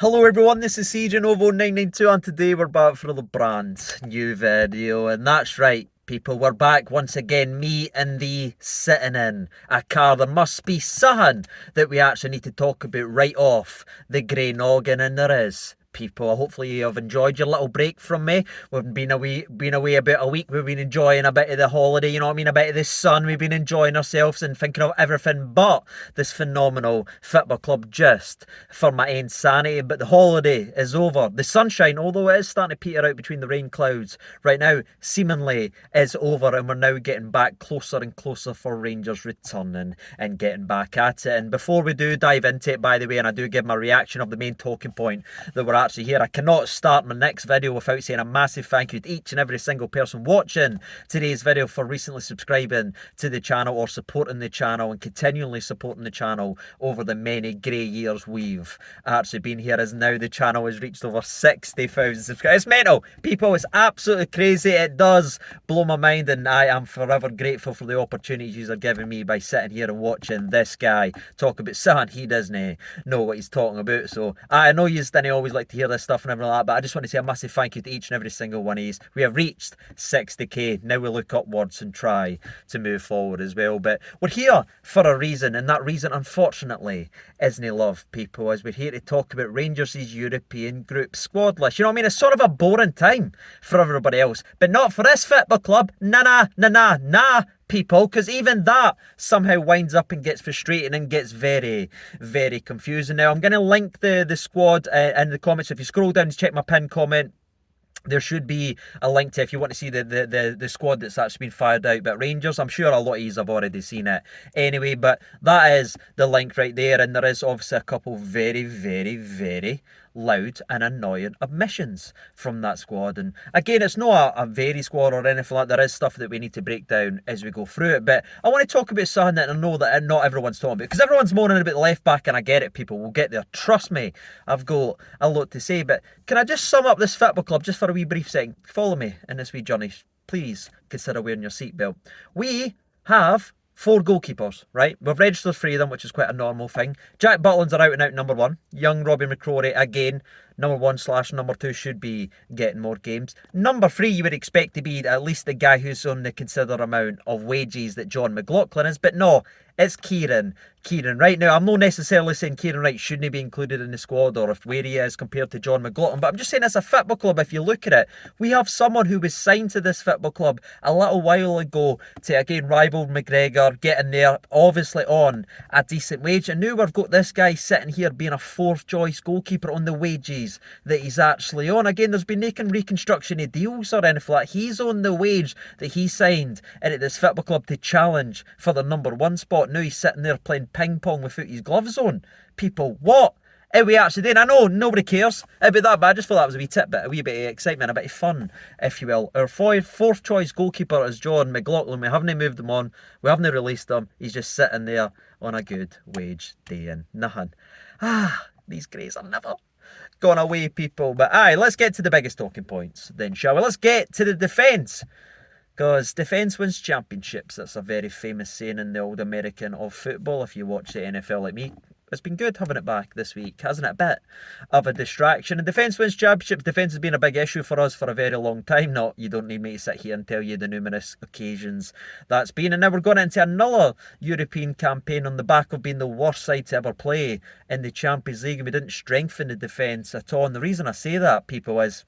Hello everyone, this is CJNovo992 and today we're back for the brand new video, and that's right people, we're back once again, me and thee sitting in a car. There must be something that we actually need to talk about right off the grey noggin, and there is. People, hopefully you have enjoyed your little break from me. We've been away about a week. We've been enjoying a bit of the holiday, you know what I mean, a bit of the sun. We've been enjoying ourselves and thinking of everything but this phenomenal football club, just for my own sanity. But the holiday is over. The sunshine, although it is starting to peter out between the rain clouds right now, seemingly is over, and we're now getting back closer and closer for Rangers returning and getting back at it. And before we do dive into it, by the way, and I do give my reaction of the main talking point that we're actually here, I cannot start my next video without saying a massive thank you to each and every single person watching today's video for recently subscribing to the channel or supporting the channel and continually supporting the channel over the many grey years we've actually been here, as now the channel has reached over 60,000 subscribers. It's mental, people, it's absolutely crazy. It does blow my mind, and I am forever grateful for the opportunities you are giving me by sitting here and watching this guy talk about something he doesn't know what he's talking about. So I know you didn't always like to hear this stuff and everything like that, but I just want to say a massive thank you to each and every single one of these. We have reached 60k. Now we look upwards and try to move forward as well. But we're here for a reason, and that reason, unfortunately, isn't love, people, as we're here to talk about Rangers' European group squad list. You know what I mean? It's sort of a boring time for everybody else, but not for this football club. Nah, people, because even that somehow winds up and gets frustrating and gets very, very confusing. Now, I'm going to link the squad in the comments. So if you scroll down to check my pinned comment, there should be a link to, if you want to see the squad that's actually been fired out. But Rangers, I'm sure a lot of you have already seen it anyway, but that is the link right there. And there is obviously a couple very, very, very loud and annoying admissions from that squad. And again, it's not a very squad or anything like that. There is stuff that we need to break down as we go through it, but I want to talk about something that I know that not everyone's talking about, because everyone's moaning about the left back, and I get it, people, we'll get there, trust me, I've got a lot to say. But can I just sum up this football club just for a wee brief second? Follow me in this wee journey, please consider wearing your seatbelt. We have 4 goalkeepers, right? We've registered 3 of them, which is quite a normal thing. Jack Butland's are out and out number 1. Young Robbie McCrory, again, number 1/number 2, should be getting more games. Number 3, you would expect to be at least the guy who's on the considered amount of wages that John McLaughlin is, but no, it's Kieran. Right now, I'm not necessarily saying Kieran Wright shouldn't be included in the squad, or if where he is compared to John McLaughlin, but I'm just saying as a football club, if you look at it, we have someone who was signed to this football club a little while ago to, again, rival McGregor, getting there, obviously on a decent wage, and now we've got this guy sitting here being a 4th choice goalkeeper on the wages that he's actually on. Again, there's been making reconstruction of deals or anything like that. He's on the wage that he signed into this football club to challenge for the number 1 spot. Now he's sitting there playing ping pong without his gloves on. People, what are we actually doing? I know nobody cares about that, but I just thought that was a wee tidbit, a wee bit of excitement, a bit of fun, if you will. Our 4th choice goalkeeper is John McLaughlin. We haven't moved him on, we haven't released him. He's just sitting there on a good wage, day in, nothing. These greys are never gone away, people. But aye, let's get to the biggest talking points then, shall we? Let's get to the defence, because defence wins championships. That's a very famous saying in the old American of football. If you watch the NFL like me, it's been good having it back this week, hasn't it? A bit of a distraction. And defence wins championships. Defence has been a big issue for us for a very long time. No, you don't need me to sit here and tell you the numerous occasions that's been. And now we're going into another European campaign on the back of being the worst side to ever play in the Champions League. And we didn't strengthen the defence at all. And the reason I say that, people, is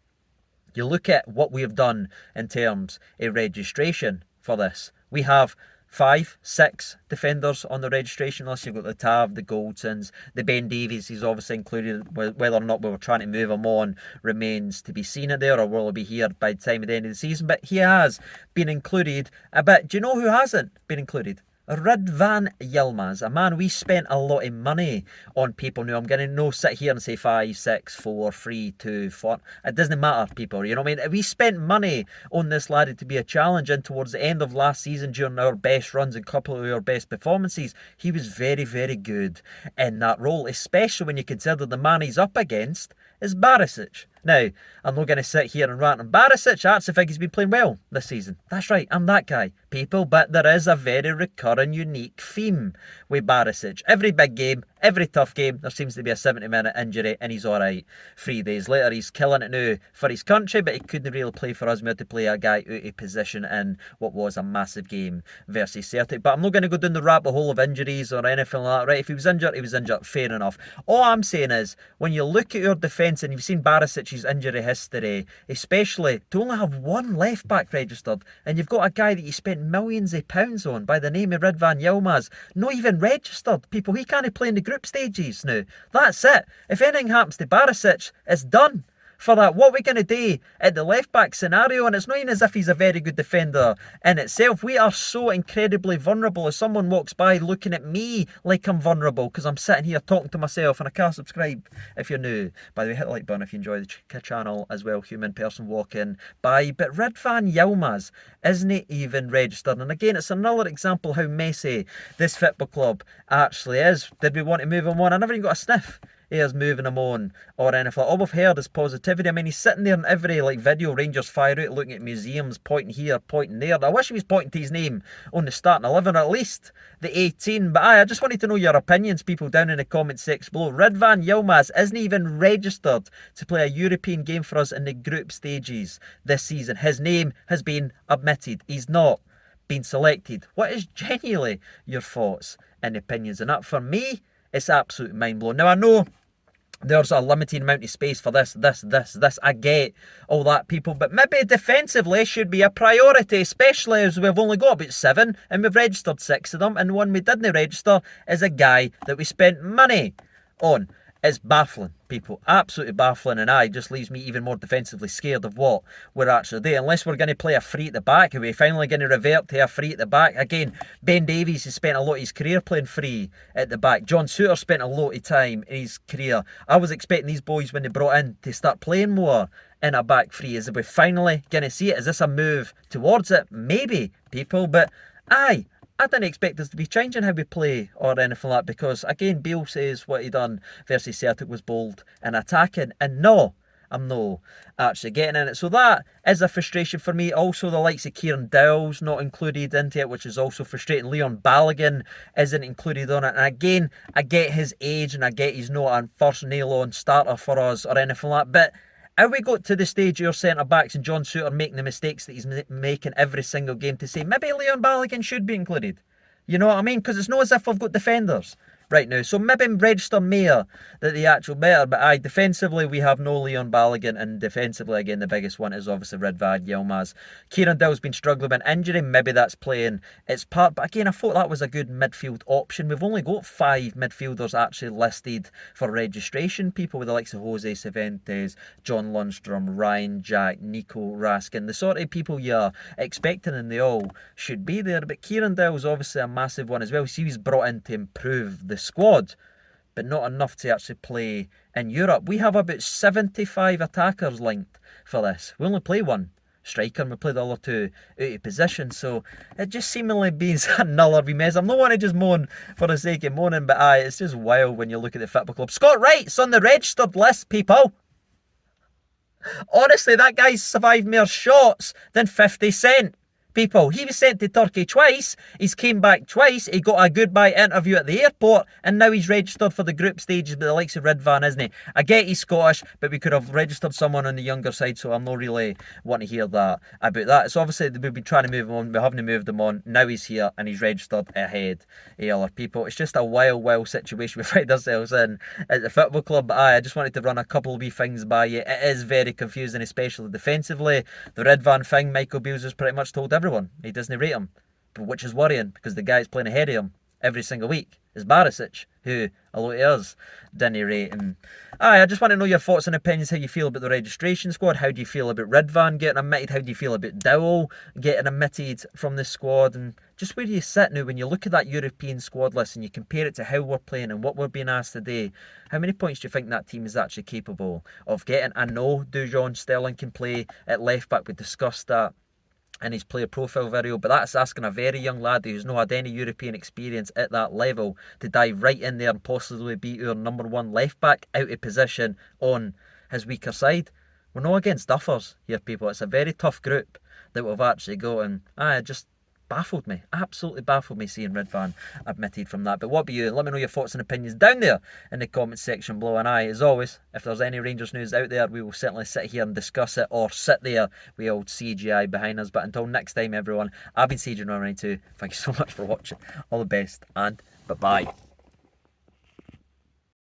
you look at what we have done in terms of registration for this. We have 5, 6 defenders on the registration list. You've got the Tav, the Goldsons, the Ben Davies, he's obviously included. Whether or not we were trying to move him on remains to be seen there, or will he be here by the time of the end of the season. But he has been included. But do you know who hasn't been included? Ridvan Yilmaz, a man we spent a lot of money on. People now, I'm going to no sit here and say 5, 6, 4, 3, 2, 4. It doesn't matter, people. You know what I mean? We spent money on this lad to be a challenge, and towards the end of last season, during our best runs and couple of our best performances, he was very, very good in that role, especially when you consider the man he's up against is Barisic. Now, I'm not going to sit here and rant on Barisic. I actually think he's been playing well this season. That's right, I'm that guy, people. But there is a very recurring, unique theme with Barisic. Every big game, Every tough game, there seems to be a 70-minute injury and he's alright. 3 days later, he's killing it now for his country, but he couldn't really play for us. We had to play a guy out of position in what was a massive game versus Celtic. But I'm not going to go down the rabbit hole of injuries or anything like that, right? If he was injured, he was injured. Fair enough. All I'm saying is, when you look at your defence and you've seen Barisic's injury history, especially to only have one left back registered, and you've got a guy that you spent millions of pounds on by the name of Ridvan Yilmaz, not even registered. People, he can't play in the group stages now. That's it. If anything happens to Barisic, it's done. For that, what we're going to do at the left back scenario, and it's not even as if he's a very good defender in itself. We are so incredibly vulnerable. As someone walks by looking at me like I'm vulnerable because I'm sitting here talking to myself, and I can't subscribe if you're new. By the way, hit the like button if you enjoy the channel as well. Human person walking by. But Ridvan Yilmaz isn't even registered. And again, it's another example how messy this football club actually is. Did we want to move him on? I never even got a sniff. Here's moving him on or anything. All we've heard is positivity. I mean, he's sitting there in every video Rangers fire out, looking at museums, pointing here, pointing there. I wish he was pointing to his name on the starting 11, or at least the 18. But I just wanted to know your opinions, people, down in the comment section below. Ridvan Yilmaz isn't even registered to play a European game for us in the group stages this season. His name has been omitted. He's not been selected. What is genuinely your thoughts and opinions on that? For me, it's absolutely mind-blowing. Now, I know there's a limited amount of space for this. I get all that, people. But maybe defensively should be a priority, especially as we've only got about 7 and we've registered 6 of them. And one we didn't register is a guy that we spent money on. It's baffling, people. Absolutely baffling. And it just leaves me even more defensively scared of what we're actually doing. Unless we're going to play a free at the back. Are we finally going to revert to a free at the back? Again, Ben Davies has spent a lot of his career playing free at the back. John Souttar spent a lot of time in his career. I was expecting these boys, when they brought in, to start playing more in a back free. Is we finally going to see it? Is this a move towards it? Maybe, people. But I didn't expect us to be changing how we play or anything like that, because again, Beale says what he done versus Celtic was bold and attacking, and no, I'm no actually getting in it. So that is a frustration for me. Also, the likes of Kieran Dowell's not included into it, which is also frustrating. Leon Balogun isn't included on it. And again, I get his age and I get he's not a first nail-on starter for us or anything like that, but have we got to the stage of your centre-backs and John Souttar making the mistakes that he's making every single game to say maybe Leon Balogun should be included? You know what I mean? Because it's not as if we've got defenders right now. So maybe register Mayor that the actual better. But defensively, we have no Leon Balogun. And defensively, again, the biggest one is obviously Ridvan Yilmaz. Kieran Dowell's been struggling with injury. Maybe that's playing its part. But again, I thought that was a good midfield option. We've only got 5 midfielders actually listed for registration. People with the likes of Jose Cervantes, John Lundstrom, Ryan Jack, Nico Raskin. The sort of people you're expecting, and they all should be there. But Kieran Dowell's obviously a massive one as well. So he was brought in to improve the squad, but not enough to actually play in Europe. We have about 75 attackers linked for this. We only play 1 striker and we play the other 2 out of position. So it just seemingly being another wee mess. I'm not want to just moan for the sake of moaning, but it's just wild when you look at the football club. Scott Wright's on the registered list, people. Honestly, that guy's survived more shots than 50 Cent. People, he was sent to Turkey twice, he's came back twice, he got a goodbye interview at the airport, and now he's registered for the group stages with the likes of Ridvan, isn't he? I get he's Scottish, but we could have registered someone on the younger side, so I'm not really wanting to hear that about that. It's obviously we've been trying to move him on, we haven't moved him on, now he's here and he's registered ahead of other people. It's just a wild situation we find ourselves in at the football club. But I just wanted to run a couple of wee things by you. It is very confusing, especially defensively. The Ridvan thing, Michael Beale's has pretty much told everyone he doesn't rate him, which is worrying because the guy's playing ahead of him every single week is Barisic, who a lot of us didn't rate. And I just want to know your thoughts and opinions, how you feel about the registration squad. How do you feel about Ridvan getting omitted? How do you feel about Dowell getting omitted from this squad? And just where do you sit now when you look at that European squad list and you compare it to how we're playing and what we're being asked today? How many points do you think that team is actually capable of getting? I know Dujon Sterling can play at left back. We discussed that in his player profile video, but that's asking a very young lad who's not had any European experience at that level to dive right in there and possibly be our number 1 left back out of position on his weaker side. We're not against duffers here, people. It's a very tough group that we've actually got, and baffled me, absolutely baffled me seeing Ridvan admitted from that. But what about you? Let me know your thoughts and opinions down there in the comment section below. And as always, if there's any Rangers news out there, we will certainly sit here and discuss it, or sit there with old CGI behind us. But until next time, everyone, I've been CJ92. Thank you so much for watching. All the best, and bye-bye.